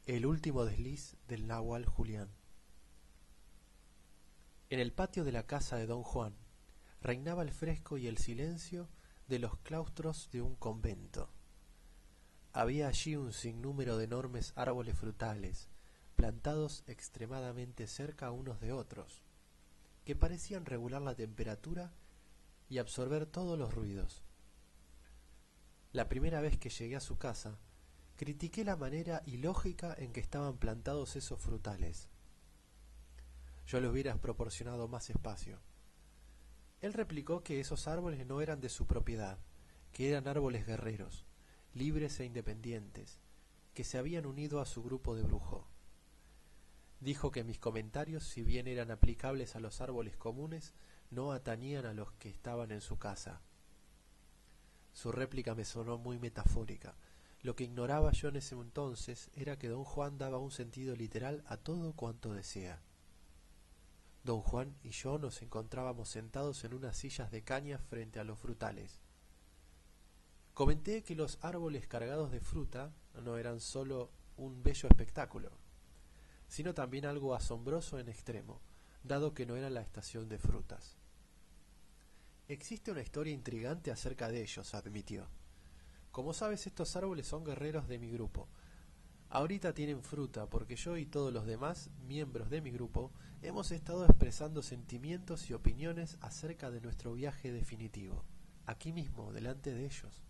El último desliz del náhuatl Julián. En el patio de la casa de don Juan reinaba el fresco y el silencio de los claustros de un convento. Había allí un sinnúmero de enormes árboles frutales, plantados extremadamente cerca unos de otros, que parecían regular la temperatura y absorber todos los ruidos. La primera vez que llegué a su casa, critiqué la manera ilógica en que estaban plantados esos frutales. Yo les hubiera proporcionado más espacio. Él replicó que esos árboles no eran de su propiedad, que eran árboles guerreros, libres e independientes, que se habían unido a su grupo de brujo. Dijo que mis comentarios, si bien eran aplicables a los árboles comunes, no atañían a los que estaban en su casa. Su réplica me sonó muy metafórica. Lo que ignoraba yo en ese entonces era que don Juan daba un sentido literal a todo cuanto decía. Don Juan y yo nos encontrábamos sentados en unas sillas de caña frente a los frutales. Comenté que los árboles cargados de fruta no eran sólo un bello espectáculo, sino también algo asombroso en extremo, dado que no era la estación de frutas. Existe una historia intrigante acerca de ellos, admitió. Como sabes, estos árboles son guerreros de mi grupo. Ahorita tienen fruta porque yo y todos los demás miembros de mi grupo hemos estado expresando sentimientos y opiniones acerca de nuestro viaje definitivo, aquí mismo, delante de ellos.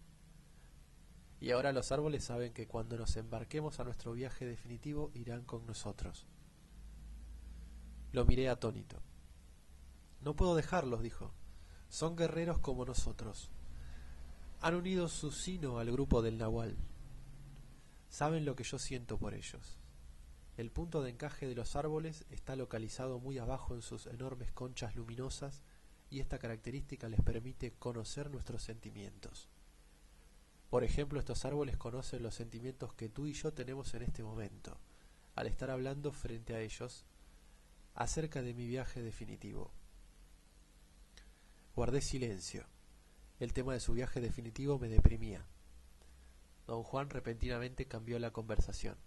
Y ahora los árboles saben que cuando nos embarquemos a nuestro viaje definitivo irán con nosotros. Lo miré atónito. No puedo dejarlos, dijo. Son guerreros como nosotros. Han unido su sino al grupo del Nahual. Saben lo que yo siento por ellos. El punto de encaje de los árboles está localizado muy abajo en sus enormes conchas luminosas y esta característica les permite conocer nuestros sentimientos. Por ejemplo, estos árboles conocen los sentimientos que tú y yo tenemos en este momento, al estar hablando frente a ellos acerca de mi viaje definitivo. Guardé silencio. El tema de su viaje definitivo me deprimía. Don Juan repentinamente cambió la conversación.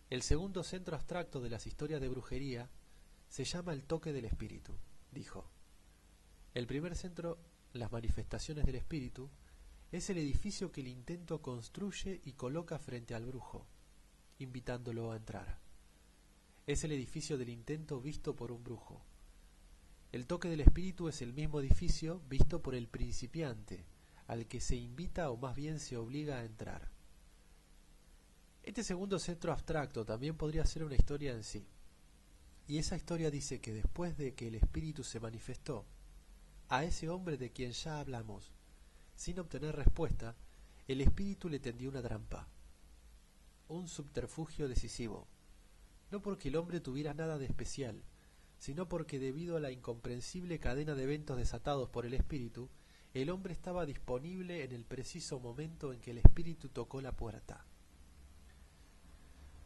El segundo centro abstracto de las historias de brujería se llama el toque del espíritu, dijo. El primer centro, las manifestaciones del espíritu, es el edificio que el intento construye y coloca frente al brujo, invitándolo a entrar. Es el edificio del intento visto por un brujo. El toque del espíritu es el mismo edificio visto por el principiante, al que se invita o más bien se obliga a entrar. Este segundo centro abstracto también podría ser una historia en sí. Y esa historia dice que después de que el espíritu se manifestó, a ese hombre de quien ya hablamos, sin obtener respuesta, el espíritu le tendió una trampa, un subterfugio decisivo, no porque el hombre tuviera nada de especial, sino porque debido a la incomprensible cadena de eventos desatados por el espíritu, el hombre estaba disponible en el preciso momento en que el espíritu tocó la puerta.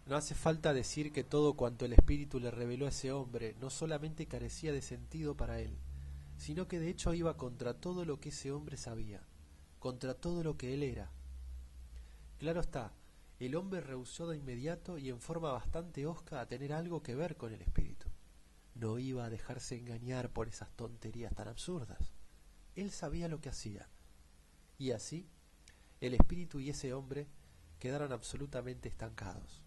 No hace falta decir que todo cuanto el espíritu le reveló a ese hombre no solamente carecía de sentido para él, sino que de hecho iba contra todo lo que ese hombre sabía, contra todo lo que él era. Claro está, el hombre rehusó de inmediato y en forma bastante hosca a tener algo que ver con el espíritu. No iba a dejarse engañar por esas tonterías tan absurdas. Él sabía lo que hacía. Y así, el espíritu y ese hombre quedaron absolutamente estancados.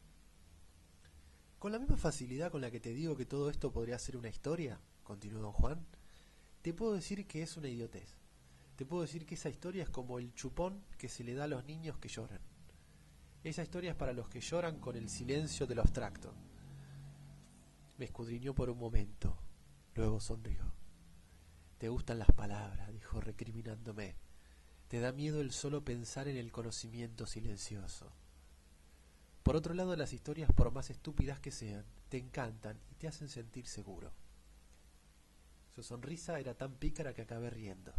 Con la misma facilidad con la que te digo que todo esto podría ser una historia, continuó don Juan, te puedo decir que es una idiotez. Te puedo decir que esa historia es como el chupón que se le da a los niños que lloran. Esa historia es para los que lloran con el silencio de lo abstracto. Me escudriñó por un momento, luego sonrió. Te gustan las palabras, dijo recriminándome. Te da miedo el solo pensar en el conocimiento silencioso. Por otro lado, las historias, por más estúpidas que sean, te encantan y te hacen sentir seguro. Su sonrisa era tan pícara que acabé riendo.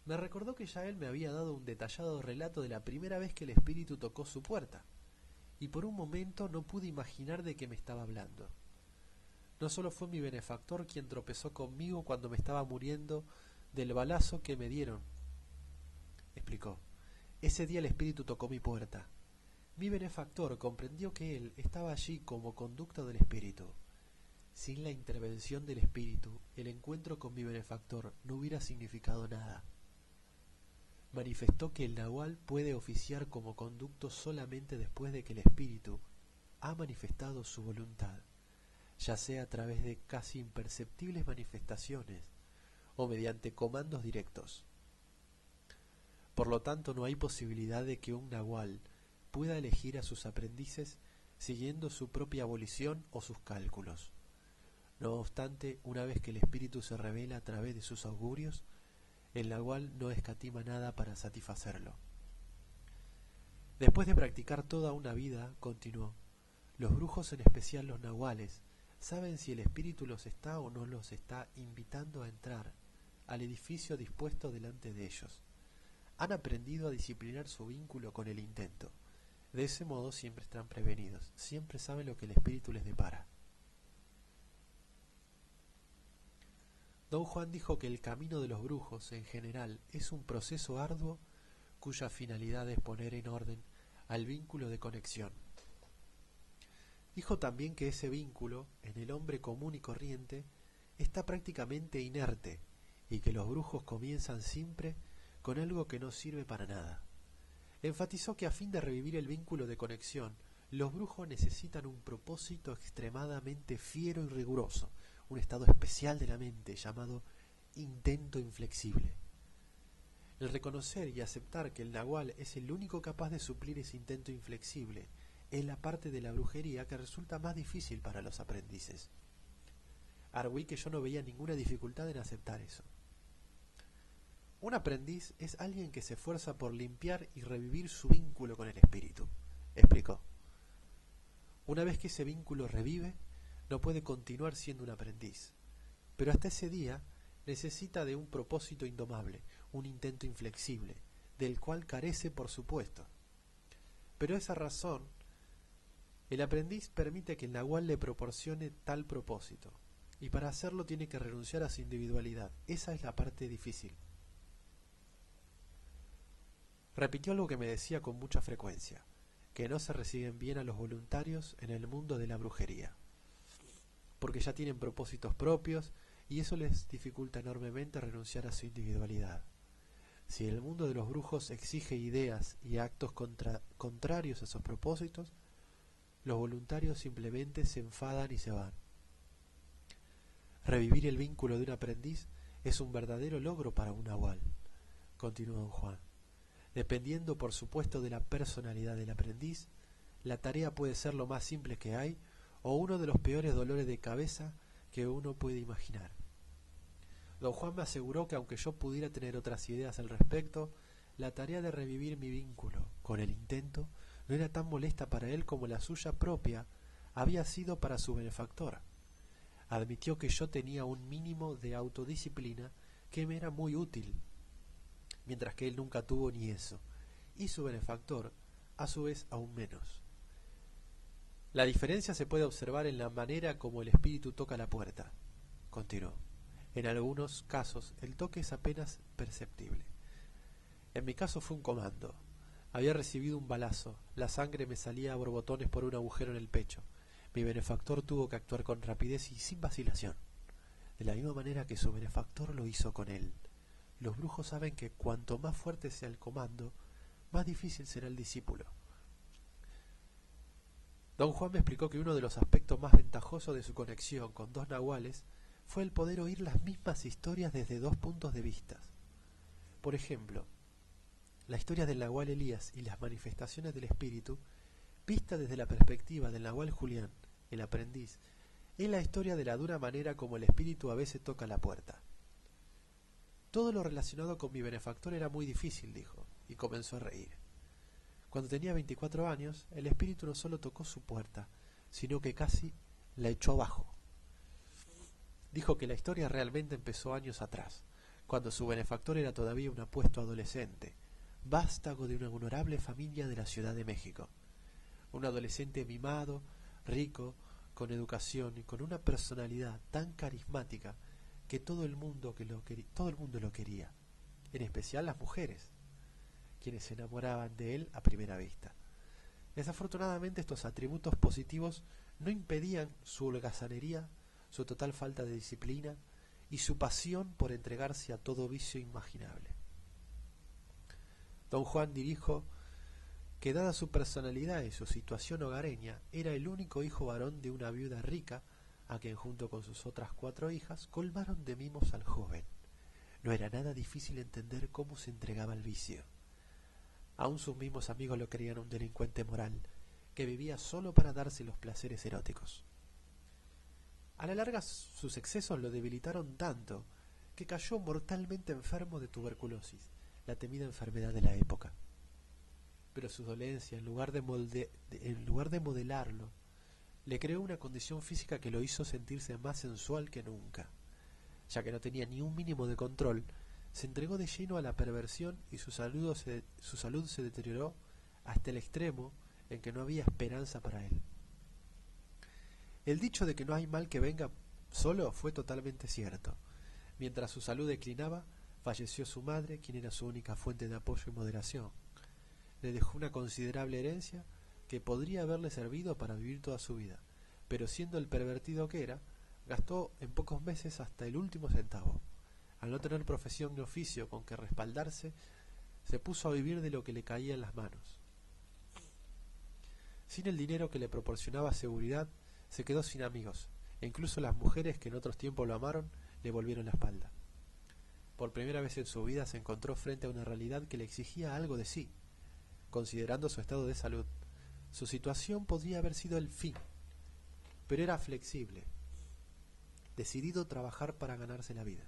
Me recordó que ya él me había dado un detallado relato de la primera vez que el espíritu tocó su puerta, y por un momento no pude imaginar de qué me estaba hablando. No solo fue mi benefactor quien tropezó conmigo cuando me estaba muriendo del balazo que me dieron, explicó. Ese día el espíritu tocó mi puerta. Mi benefactor comprendió que él estaba allí como conducto del espíritu. Sin la intervención del espíritu, el encuentro con mi benefactor no hubiera significado nada. Manifestó que el nahual puede oficiar como conducto solamente después de que el espíritu ha manifestado su voluntad, ya sea a través de casi imperceptibles manifestaciones o mediante comandos directos. Por lo tanto, no hay posibilidad de que un nahual pueda elegir a sus aprendices siguiendo su propia volición o sus cálculos. No obstante, una vez que el espíritu se revela a través de sus augurios, el nahual no escatima nada para satisfacerlo. Después de practicar toda una vida, continuó, los brujos, en especial los nahuales, saben si el espíritu los está o no los está invitando a entrar al edificio dispuesto delante de ellos. Han aprendido a disciplinar su vínculo con el intento. De ese modo siempre están prevenidos, siempre saben lo que el espíritu les depara. Don Juan dijo que el camino de los brujos, en general, es un proceso arduo cuya finalidad es poner en orden al vínculo de conexión. Dijo también que ese vínculo, en el hombre común y corriente, está prácticamente inerte y que los brujos comienzan siempre con algo que no sirve para nada. Enfatizó que a fin de revivir el vínculo de conexión, los brujos necesitan un propósito extremadamente fiero y riguroso, un estado especial de la mente llamado intento inflexible. El reconocer y aceptar que el nahual es el único capaz de suplir ese intento inflexible es la parte de la brujería que resulta más difícil para los aprendices. Arguí que yo no veía ninguna dificultad en aceptar eso. Un aprendiz es alguien que se esfuerza por limpiar y revivir su vínculo con el espíritu, explicó. Una vez que ese vínculo revive, no puede continuar siendo un aprendiz, pero hasta ese día necesita de un propósito indomable, un intento inflexible, del cual carece por supuesto. Pero esa razón, el aprendiz permite que el nahual le proporcione tal propósito, y para hacerlo tiene que renunciar a su individualidad. Esa es la parte difícil. Repitió algo que me decía con mucha frecuencia, que no se reciben bien a los voluntarios en el mundo de la brujería, porque ya tienen propósitos propios y eso les dificulta enormemente renunciar a su individualidad. Si el mundo de los brujos exige ideas y actos contrarios a esos propósitos, los voluntarios simplemente se enfadan y se van. Revivir el vínculo de un aprendiz es un verdadero logro para un nahual, continuó don Juan. Dependiendo por supuesto de la personalidad del aprendiz, la tarea puede ser lo más simple que hay o uno de los peores dolores de cabeza que uno puede imaginar. Don Juan me aseguró que aunque yo pudiera tener otras ideas al respecto, la tarea de revivir mi vínculo con el intento no era tan molesta para él como la suya propia había sido para su benefactor. Admitió que yo tenía un mínimo de autodisciplina que me era muy útil, mientras que él nunca tuvo ni eso, y su benefactor, a su vez, aún menos. La diferencia se puede observar en la manera como el espíritu toca la puerta, continuó. En algunos casos el toque es apenas perceptible. En mi caso fue un comando. Había recibido un balazo, la sangre me salía a borbotones por un agujero en el pecho. Mi benefactor tuvo que actuar con rapidez y sin vacilación, de la misma manera que su benefactor lo hizo con él. Los brujos saben que cuanto más fuerte sea el comando, más difícil será el discípulo. Don Juan me explicó que uno de los aspectos más ventajosos de su conexión con dos nahuales fue el poder oír las mismas historias desde dos puntos de vista. Por ejemplo, la historia del nahual Elías y las manifestaciones del espíritu, vista desde la perspectiva del nahual Julián, el aprendiz, es la historia de la dura manera como el espíritu a veces toca la puerta. Todo lo relacionado con mi benefactor era muy difícil, dijo, y comenzó a reír. Cuando tenía 24 años, el espíritu no solo tocó su puerta, sino que casi la echó abajo. Dijo que la historia realmente empezó años atrás, cuando su benefactor era todavía un apuesto adolescente, vástago de una honorable familia de la Ciudad de México. Un adolescente mimado, rico, con educación y con una personalidad tan carismática que todo el mundo lo quería, en especial las mujeres, quienes se enamoraban de él a primera vista. Desafortunadamente estos atributos positivos no impedían su holgazanería, su total falta de disciplina y su pasión por entregarse a todo vicio imaginable. Don Juan dijo que dada su personalidad y su situación hogareña, era el único hijo varón de una viuda rica, a quien junto con sus otras 4 hijas colmaron de mimos al joven. No era nada difícil entender cómo se entregaba al vicio. Aún sus mismos amigos lo creían un delincuente moral, que vivía solo para darse los placeres eróticos. A la larga sus excesos lo debilitaron tanto que cayó mortalmente enfermo de tuberculosis, la temida enfermedad de la época. Pero su dolencia, en lugar de modelarlo, le creó una condición física que lo hizo sentirse más sensual que nunca. Ya que no tenía ni un mínimo de control, se entregó de lleno a la perversión y su salud se deterioró hasta el extremo en que no había esperanza para él. El dicho de que no hay mal que venga solo fue totalmente cierto. Mientras su salud declinaba, falleció su madre, quien era su única fuente de apoyo y moderación. Le dejó una considerable herencia que podría haberle servido para vivir toda su vida, pero siendo el pervertido que era, gastó en pocos meses hasta el último centavo. Al no tener profesión ni oficio con que respaldarse, se puso a vivir de lo que le caía en las manos. Sin el dinero que le proporcionaba seguridad, se quedó sin amigos, e incluso las mujeres que en otros tiempos lo amaron le volvieron la espalda. Por primera vez en su vida se encontró frente a una realidad que le exigía algo de sí. Considerando su estado de salud, su situación podría haber sido el fin, pero era flexible, decidido a trabajar para ganarse la vida.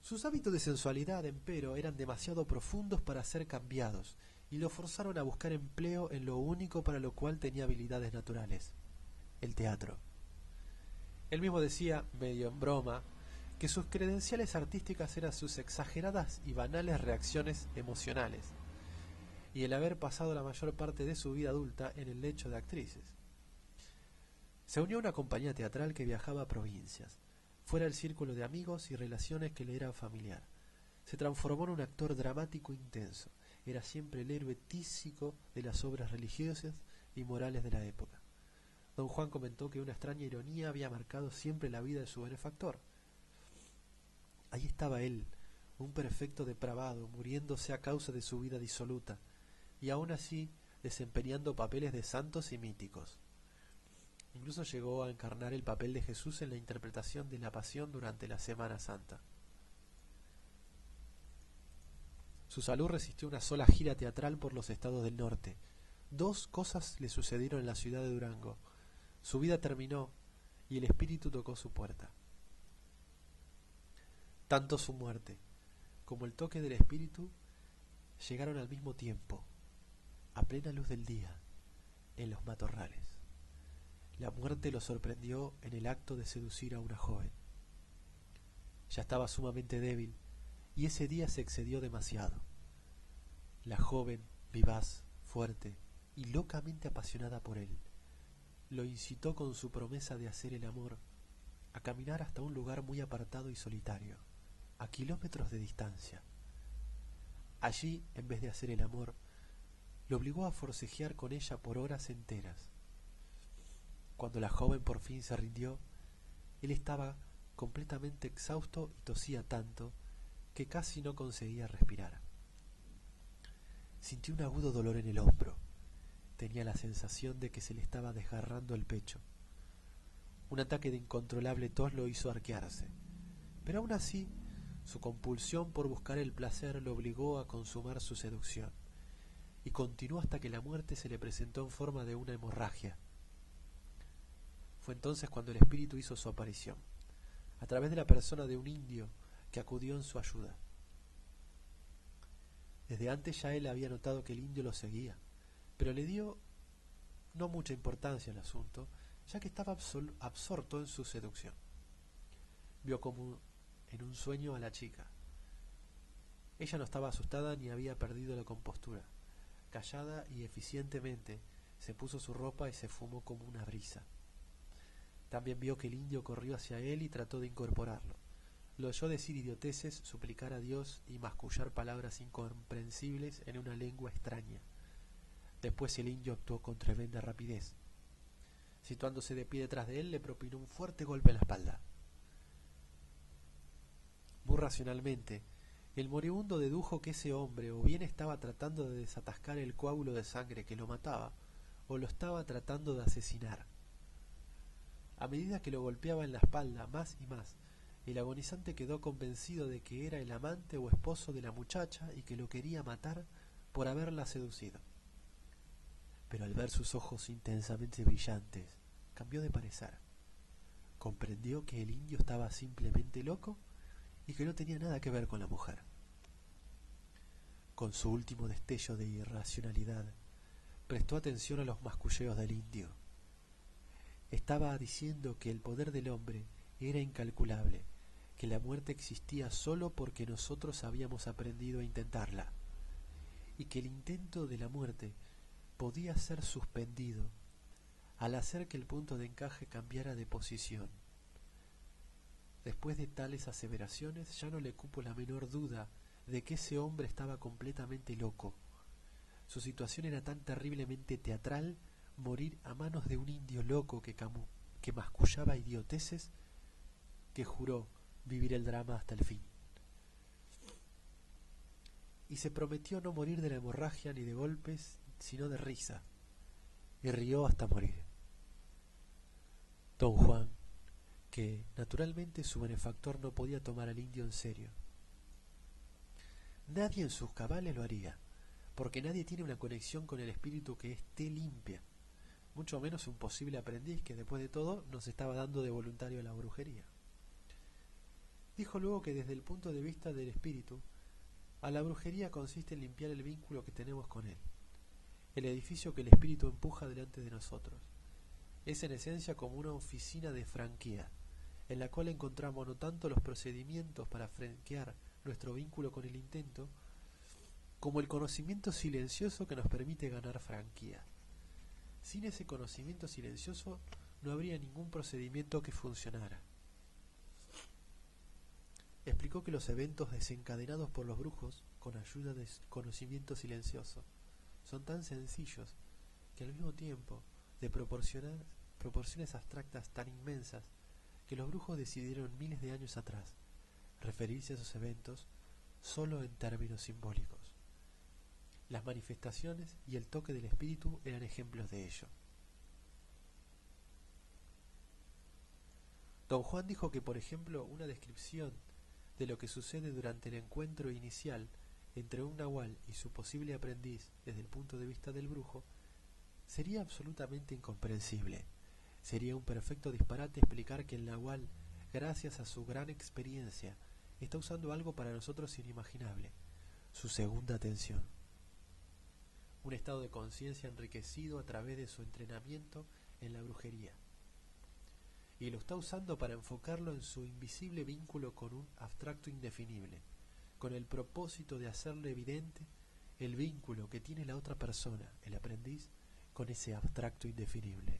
Sus hábitos de sensualidad, empero, eran demasiado profundos para ser cambiados, y lo forzaron a buscar empleo en lo único para lo cual tenía habilidades naturales: el teatro. Él mismo decía, medio en broma, que sus credenciales artísticas eran sus exageradas y banales reacciones emocionales, y el haber pasado la mayor parte de su vida adulta en el lecho de actrices. Se unió a una compañía teatral que viajaba a provincias, fuera del círculo de amigos y relaciones que le eran familiar. Se transformó en un actor dramático intenso. Era siempre el héroe tísico de las obras religiosas y morales de la época. Don Juan comentó que una extraña ironía había marcado siempre la vida de su benefactor. Ahí estaba él, un perfecto depravado, muriéndose a causa de su vida disoluta, y aún así desempeñando papeles de santos y míticos. Incluso llegó a encarnar el papel de Jesús en la interpretación de la Pasión durante la Semana Santa. Su salud resistió una sola gira teatral por los estados del norte. 2 cosas le sucedieron en la ciudad de Durango. Su vida terminó y el espíritu tocó su puerta. Tanto su muerte como el toque del espíritu llegaron al mismo tiempo, a plena luz del día, en los matorrales. La muerte lo sorprendió en el acto de seducir a una joven. Ya estaba sumamente débil, y ese día se excedió demasiado. La joven, vivaz, fuerte y locamente apasionada por él, lo incitó con su promesa de hacer el amor a caminar hasta un lugar muy apartado y solitario, a kilómetros de distancia. Allí, en vez de hacer el amor, lo obligó a forcejear con ella por horas enteras. Cuando la joven por fin se rindió, él estaba completamente exhausto y tosía tanto que casi no conseguía respirar. Sintió un agudo dolor en el hombro. Tenía la sensación de que se le estaba desgarrando el pecho. Un ataque de incontrolable tos lo hizo arquearse, pero aún así su compulsión por buscar el placer lo obligó a consumar su seducción, y continuó hasta que la muerte se le presentó en forma de una hemorragia. Fue entonces cuando el espíritu hizo su aparición, a través de la persona de un indio que acudió en su ayuda. Desde antes ya él había notado que el indio lo seguía, pero le dio no mucha importancia al asunto, ya que estaba absorto en su seducción. Vio como en un sueño a la chica. Ella no estaba asustada ni había perdido la compostura. Callada y eficientemente se puso su ropa y se fumó como una brisa. También vio que el indio corrió hacia él y trató de incorporarlo. Lo oyó decir idioteces, suplicar a Dios y mascullar palabras incomprensibles en una lengua extraña. Después el indio actuó con tremenda rapidez. Situándose de pie detrás de él, le propinó un fuerte golpe en la espalda. Muy racionalmente, el moribundo dedujo que ese hombre o bien estaba tratando de desatascar el coágulo de sangre que lo mataba, o lo estaba tratando de asesinar. A medida que lo golpeaba en la espalda más y más, el agonizante quedó convencido de que era el amante o esposo de la muchacha y que lo quería matar por haberla seducido. Pero al ver sus ojos intensamente brillantes, cambió de parecer. Comprendió que el indio estaba simplemente loco y que no tenía nada que ver con la mujer. Con su último destello de irracionalidad, prestó atención a los masculleos del indio. Estaba diciendo que el poder del hombre era incalculable, que la muerte existía solo porque nosotros habíamos aprendido a intentarla, y que el intento de la muerte podía ser suspendido al hacer que el punto de encaje cambiara de posición. Después de tales aseveraciones ya no le cupo la menor duda de que ese hombre estaba completamente loco. Su situación era tan terriblemente teatral, morir a manos de un indio loco que mascullaba idioteces, que juró vivir el drama hasta el fin. Y se prometió no morir de la hemorragia ni de golpes, sino de risa, y rió hasta morir. Don Juan, que naturalmente su benefactor no podía tomar al indio en serio. Nadie en sus cabales lo haría, porque nadie tiene una conexión con el espíritu que esté limpia, mucho menos un posible aprendiz que después de todo nos estaba dando de voluntario a la brujería. Dijo luego que desde el punto de vista del espíritu, a la brujería consiste en limpiar el vínculo que tenemos con él, el edificio que el espíritu empuja delante de nosotros. Es en esencia como una oficina de franquea, en la cual encontramos no tanto los procedimientos para franquear nuestro vínculo con el intento, como el conocimiento silencioso que nos permite ganar franquía. Sin ese conocimiento silencioso no habría ningún procedimiento que funcionara. Explicó que los eventos desencadenados por los brujos, con ayuda de conocimiento silencioso, son tan sencillos que al mismo tiempo de proporciones abstractas tan inmensas que los brujos decidieron miles de años atrás referirse a esos eventos solo en términos simbólicos. Las manifestaciones y el toque del espíritu eran ejemplos de ello. Don Juan dijo que, por ejemplo, una descripción de lo que sucede durante el encuentro inicial entre un nahual y su posible aprendiz desde el punto de vista del brujo sería absolutamente incomprensible. Sería un perfecto disparate explicar que el nahual, gracias a su gran experiencia, está usando algo para nosotros inimaginable, su segunda atención. Un estado de conciencia enriquecido a través de su entrenamiento en la brujería. Y lo está usando para enfocarlo en su invisible vínculo con un abstracto indefinible, con el propósito de hacerle evidente el vínculo que tiene la otra persona, el aprendiz, con ese abstracto indefinible.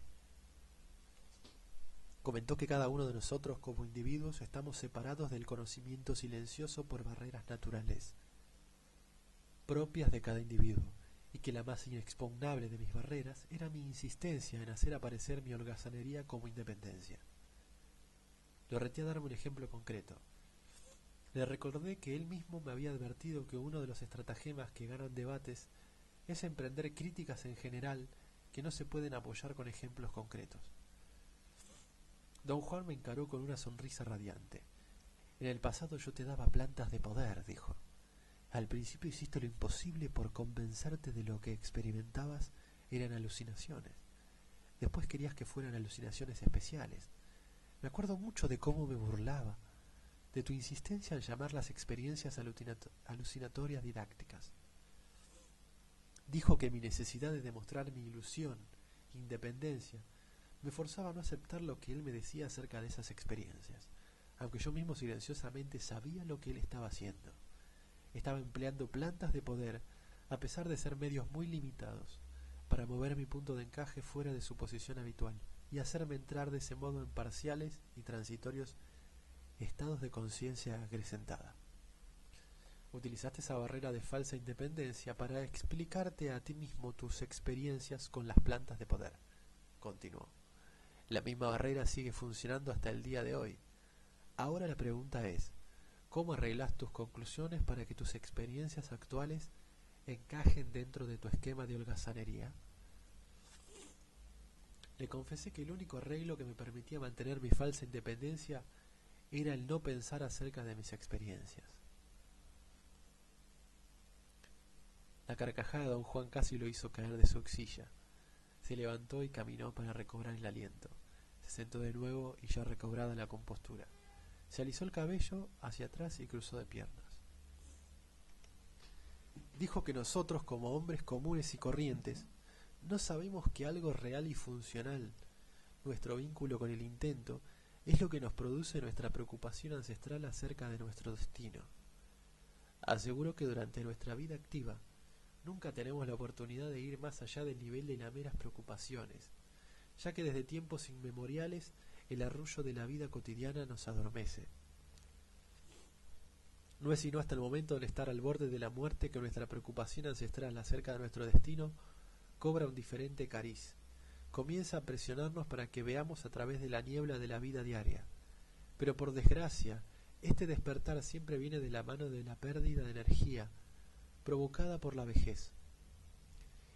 Comentó que cada uno de nosotros como individuos estamos separados del conocimiento silencioso por barreras naturales, propias de cada individuo, y que la más inexpugnable de mis barreras era mi insistencia en hacer aparecer mi holgazanería como independencia. Lo reté a darme un ejemplo concreto. Le recordé que él mismo me había advertido que uno de los estratagemas que ganan debates es emprender críticas en general que no se pueden apoyar con ejemplos concretos. Don Juan me encaró con una sonrisa radiante. En el pasado yo te daba plantas de poder, dijo. Al principio hiciste lo imposible por convencerte de lo que experimentabas eran alucinaciones. Después querías que fueran alucinaciones especiales. Me acuerdo mucho de cómo me burlaba, de tu insistencia en llamar las experiencias alucinatorias didácticas. Dijo que mi necesidad de demostrar mi ilusión, independencia, me forzaba a no aceptar lo que él me decía acerca de esas experiencias, aunque yo mismo silenciosamente sabía lo que él estaba haciendo. Estaba empleando plantas de poder, a pesar de ser medios muy limitados, para mover mi punto de encaje fuera de su posición habitual y hacerme entrar de ese modo en parciales y transitorios estados de conciencia acrecentada. Utilizaste esa barrera de falsa independencia para explicarte a ti mismo tus experiencias con las plantas de poder. Continuó. La misma barrera sigue funcionando hasta el día de hoy. Ahora la pregunta es, ¿cómo arreglas tus conclusiones para que tus experiencias actuales encajen dentro de tu esquema de holgazanería? Le confesé que el único arreglo que me permitía mantener mi falsa independencia era el no pensar acerca de mis experiencias. La carcajada de don Juan casi lo hizo caer de su silla. Se levantó y caminó para recobrar el aliento. Se sentó de nuevo y ya recobrada la compostura. Se alisó el cabello hacia atrás y cruzó de piernas. Dijo que nosotros, como hombres comunes y corrientes, no sabemos que algo real y funcional, nuestro vínculo con el intento, es lo que nos produce nuestra preocupación ancestral acerca de nuestro destino. Aseguró que durante nuestra vida activa nunca tenemos la oportunidad de ir más allá del nivel de las meras preocupaciones, ya que desde tiempos inmemoriales el arrullo de la vida cotidiana nos adormece. No es sino hasta el momento de estar al borde de la muerte que nuestra preocupación ancestral acerca de nuestro destino cobra un diferente cariz. Comienza a presionarnos para que veamos a través de la niebla de la vida diaria. Pero por desgracia, este despertar siempre viene de la mano de la pérdida de energía provocada por la vejez.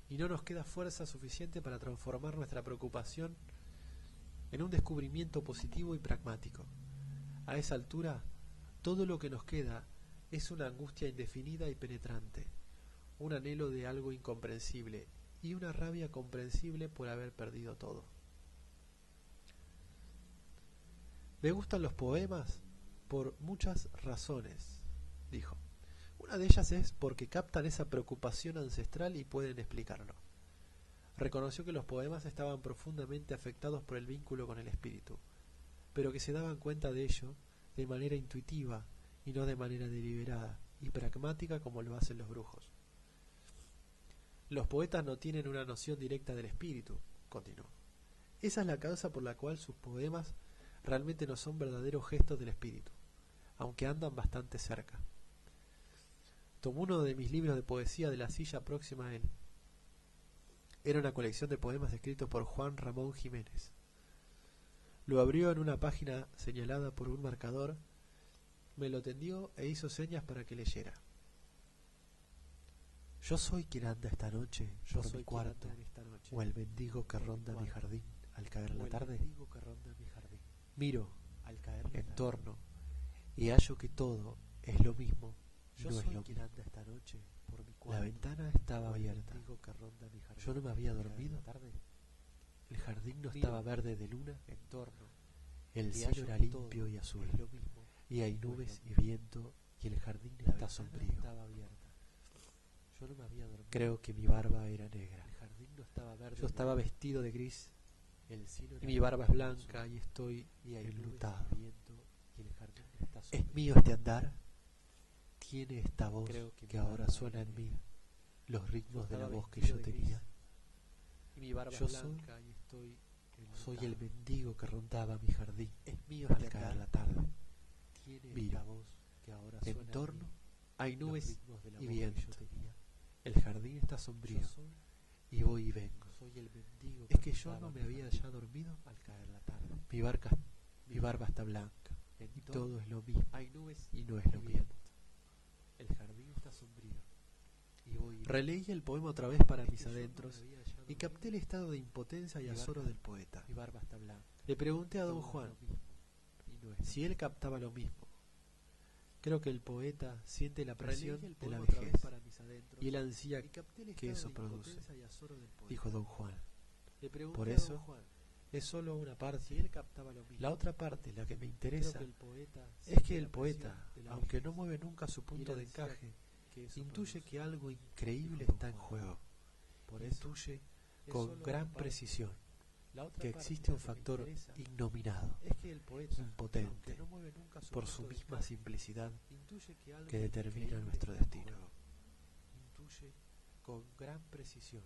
Y no nos queda fuerza suficiente para transformar nuestra preocupación en un descubrimiento positivo y pragmático. A esa altura, todo lo que nos queda es una angustia indefinida y penetrante, un anhelo de algo incomprensible y una rabia comprensible por haber perdido todo. Me gustan los poemas por muchas razones, dijo. Una de ellas es porque captan esa preocupación ancestral y pueden explicarlo. Reconoció que los poemas estaban profundamente afectados por el vínculo con el espíritu, pero que se daban cuenta de ello de manera intuitiva y no de manera deliberada y pragmática como lo hacen los brujos. Los poetas no tienen una noción directa del espíritu, continuó. Esa es la causa por la cual sus poemas realmente no son verdaderos gestos del espíritu, aunque andan bastante cerca. Tomó uno de mis libros de poesía de la silla próxima a él. Era una colección de poemas escritos por Juan Ramón Jiménez. Lo abrió en una página señalada por un marcador, me lo tendió e hizo señas para que leyera. Yo soy quien anda esta noche por mi cuarto, o el mendigo que ronda mi jardín al caer la tarde. Miro en torno y hallo que todo es lo mismo y no es lo mismo. La ventana estaba abierta. Yo no me había dormido. El jardín no estaba verde de luna. El cielo era limpio y azul. Y hay nubes y viento y el jardín está sombrío. Creo que mi barba era negra. Yo estaba vestido de gris y mi barba es blanca y estoy enlutado. ¿Es mío este andar? Tiene esta voz que ahora suena en mí, los ritmos de la voz que yo tenía. Yo soy el mendigo que rondaba mi jardín al caer la tarde. Miro, en torno hay nubes y viento. El jardín está sombrío y voy y vengo. ¿Es que yo no me había ya dormido? Mi barba está blanca y todo es lo mismo y no es lo mismo. El jardín está sombrío. Releí el poema otra vez para mis adentros y capté el estado de impotencia y azoro del poeta. Le pregunté a don Juan si él captaba lo mismo. Creo que el poeta siente la presión de la vejez y el ansía que eso produce, dijo don Juan. Por eso es solo una parte. La otra parte, la que me interesa, es que el poeta, aunque no mueve nunca su punto de encaje, intuye que algo increíble está en juego. Intuye con gran precisión que existe un factor innominado, impotente, por su misma simplicidad, que determina nuestro destino. Intuye con gran precisión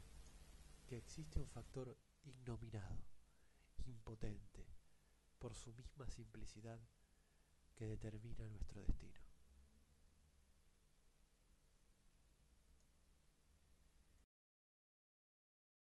que existe un factor innominado, impotente, por su misma simplicidad, que determina nuestro destino.